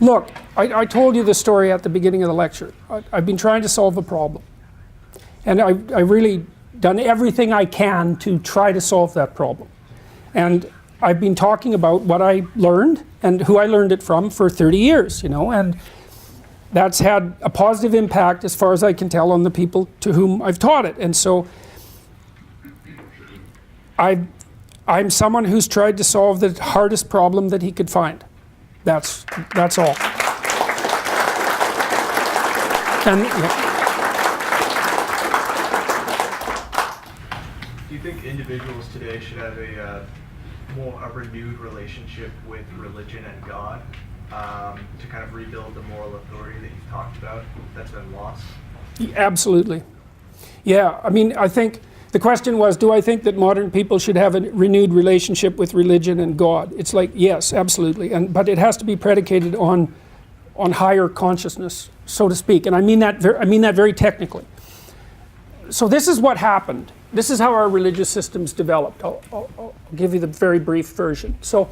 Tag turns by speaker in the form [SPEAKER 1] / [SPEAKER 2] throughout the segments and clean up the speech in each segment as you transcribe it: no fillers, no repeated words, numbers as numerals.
[SPEAKER 1] Look, I told you the story at the beginning of the lecture. I've been trying to solve a problem. And I've really done everything I can to try to solve that problem. And I've been talking about what I learned and who I learned it from for 30 years, you know, and that's had a positive impact, as far as I can tell, on the people to whom I've taught it. And so I'm someone who's tried to solve the hardest problem that he could find. That's all. And, yeah.
[SPEAKER 2] Do you think individuals today should have a renewed relationship with religion and God to kind of rebuild the moral authority that you've talked about that's been lost?
[SPEAKER 1] Absolutely. Yeah, I mean, I think the question was, do I think that modern people should have a renewed relationship with religion and God? It's like, yes, absolutely. But it has to be predicated on higher consciousness, so to speak. And I mean that very technically. So this is what happened. This is how our religious systems developed. I'll give you the very brief version. So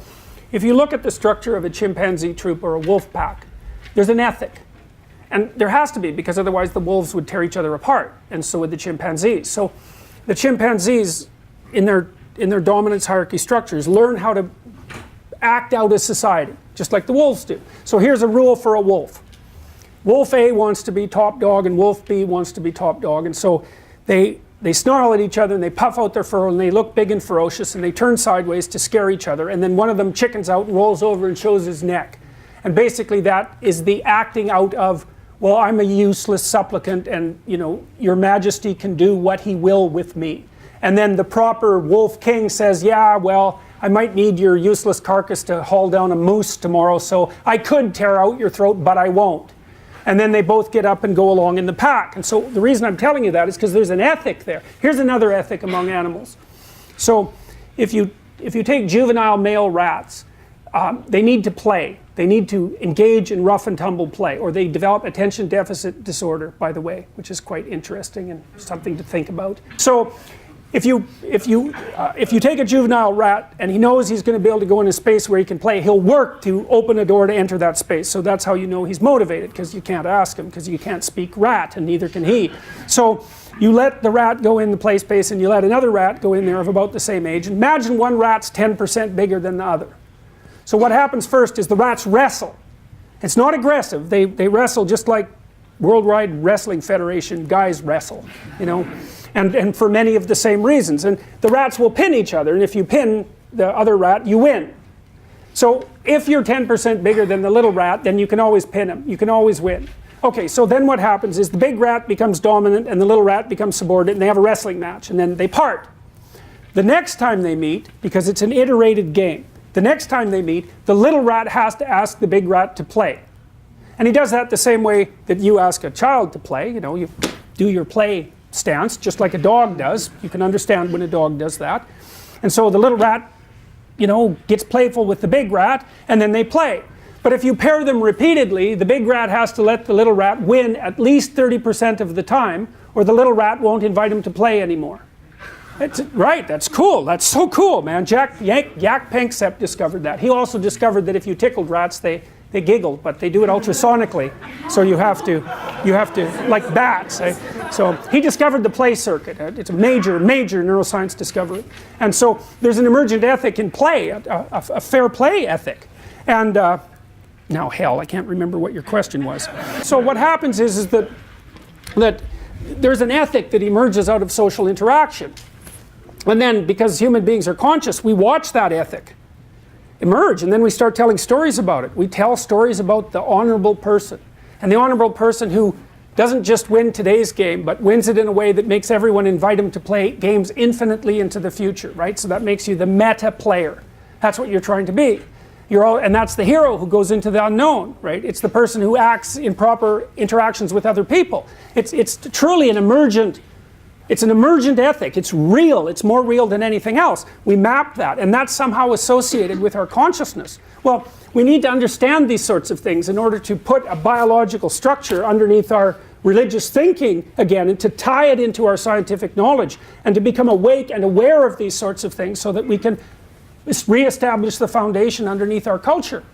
[SPEAKER 1] if you look at the structure of a chimpanzee troop or a wolf pack, there's an ethic. And there has to be, because otherwise the wolves would tear each other apart, and so would the chimpanzees. So the chimpanzees, in their dominance hierarchy structures, learn how to act out as society, just like the wolves do. So here's a rule for a wolf. Wolf A wants to be top dog, and Wolf B wants to be top dog, and so they snarl at each other, and they puff out their fur, and they look big and ferocious, and they turn sideways to scare each other, and then one of them chickens out and rolls over and shows his neck. And basically that is the acting out of, well, I'm a useless supplicant, and, you know, your majesty can do what he will with me. And then the proper wolf king says, yeah, well, I might need your useless carcass to haul down a moose tomorrow, so I could tear out your throat, but I won't. And then they both get up and go along in the pack. And so the reason I'm telling you that is because there's an ethic there. Here's another ethic among animals. So if you take juvenile male rats, they need to play. They need to engage in rough and tumble play, or they develop attention deficit disorder, by the way, which is quite interesting and something to think about. So if you take a juvenile rat and he knows he's going to be able to go in a space where he can play, he'll work to open a door to enter that space. So that's how you know he's motivated, because you can't ask him, because you can't speak rat, and neither can he. So you let the rat go in the play space, and you let another rat go in there of about the same age. Imagine one rat's 10% bigger than the other. So what happens first is the rats wrestle. It's not aggressive. They wrestle just like Worldwide Wrestling Federation guys wrestle, you know, and for many of the same reasons. And the rats will pin each other, and if you pin the other rat, you win. So if you're 10% bigger than the little rat, then you can always pin him. You can always win. Okay, so then what happens is the big rat becomes dominant and the little rat becomes subordinate, and they have a wrestling match, and then they part. The next time they meet, because it's an iterated game, the next time they meet, the little rat has to ask the big rat to play. And he does that the same way that you ask a child to play. You know, you do your play stance, just like a dog does. You can understand when a dog does that. And so the little rat, you know, gets playful with the big rat, and then they play. But if you pair them repeatedly, the big rat has to let the little rat win at least 30% of the time, or the little rat won't invite him to play anymore. Right, that's cool. That's so cool, man. Jack Panksepp discovered that. He also discovered that if you tickled rats, they giggled, but they do it ultrasonically. So you have to, like bats. So he discovered the play circuit. It's a major neuroscience discovery. And so there's an emergent ethic in play, a fair play ethic. And now, hell, I can't remember what your question was. So what happens is that there's an ethic that emerges out of social interaction. And then, because human beings are conscious, we watch that ethic emerge, and then we start telling stories about it. We tell stories about the honorable person, and the honorable person who doesn't just win today's game, but wins it in a way that makes everyone invite him to play games infinitely into the future, right? So that makes you the meta player. That's what you're trying to be. And that's the hero who goes into the unknown, right? It's the person who acts in proper interactions with other people. It's truly an emergent. It's an emergent ethic. It's real. It's more real than anything else. We map that, and that's somehow associated with our consciousness. Well, we need to understand these sorts of things in order to put a biological structure underneath our religious thinking again, and to tie it into our scientific knowledge, and to become awake and aware of these sorts of things so that we can reestablish the foundation underneath our culture.